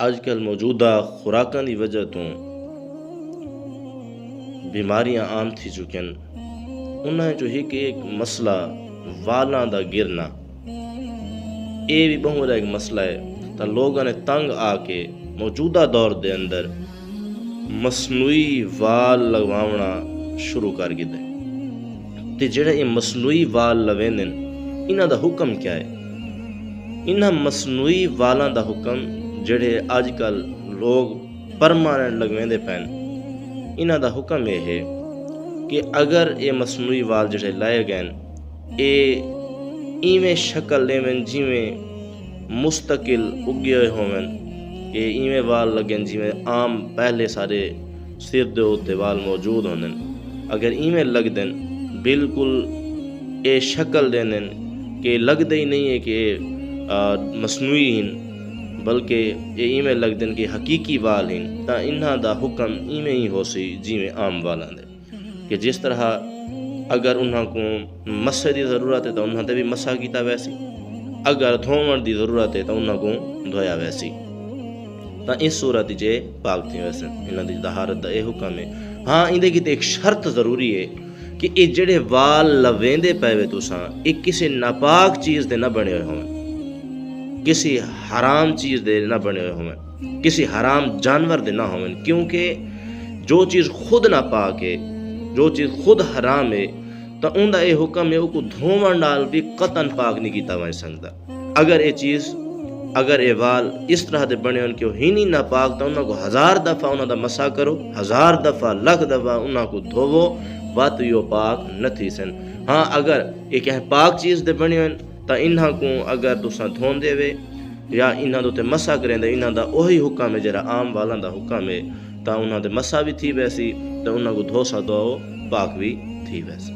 اج کل موجودہ خوراکاں دی وجہ تو بیماریاں عام تھی چکن انہاں جو ایک مسئلہ والاں دا گرنا اے بھی بہت بڑا ایک مسئلہ ہے تا لوگوں نے تنگ آ کے موجودہ دور دے اندر مصنوعی وال لگواونا شروع کر گئے تے جڑے یہ مصنوعی وال لویندن انہاں دا حکم کیا ہے؟ انہاں مصنوعی والاں دا حکم جڑے اج کل لوگ پرماننٹ لگویندے پین انہاں دا حکم یہ ہے کہ اگر یہ مصنوعی وال جڑے لائے گئے اے ایویں شکل لیون جیویں مستقل اگے ہوئے ہوون کہ ایویں وال لگن جیویں عام پہلے سارے سر دے اوتے وال موجود ہوندن، اگر ایویں لگ دن بالکل اے شکل دین کہ لگدے ہی نہیں ہے کہ مصنوعی ہیں بلکہ یہ ایویں لگ دن کہ حقیقی وال ہیں تا انہاں دا حکم ایویں ہی ہو سی جیویں عام والاں دے کہ جس طرح اگر انہاں کو مسح دی ضرورت ہے تو انہاں تے بھی مسح کیتا ویسی، اگر دھوون دی ضرورت ہے تو انہاں کو دھویا ویسی، تا اس صورت جے پاک تھی ویسے انہاں دی طہارت دا اے حکم ہے۔ ہاں اندے کی تے ایک شرط ضروری ہے کہ اے جڑے وال لویندے پے تساں اے کسی ناپاک چیز دے نہ بنے ہوئے ہوں، کسی حرام چیز دے نہ بنے ہوئے ہوں، کسی حرام جانور دے نہ ہوں، کیونکہ جو چیز خود ناپاک ہے، جو چیز خود حرام ہے تو ان دا اے حکم ہے کو دھوون نال بھی قطعاً پاک نہیں کیتا وے سکدا۔ اگر اے وال اس طرح دے بنے ہون کہ ہی نہیں ناپاک تو انہاں کو 1000 دفعہ انہاں دا مسح کرو، 1000 دفعہ لکھ دفعہ انہاں کو دھوو وات یو پاک نہ تھی سن۔ ہاں اگر ایک پاک چیز دے بنے ہون تا انہاں کو اگر تساں دھون دے وے یا انہاں دے مسح کریں دے انہاں دا وہی حکم ہے جڑا عام والاں دا حکم ہے تا انہاں دے مسح بھی تھی ویسی تے انہاں کو دھو سا دو پاک بھی تھی ویسی۔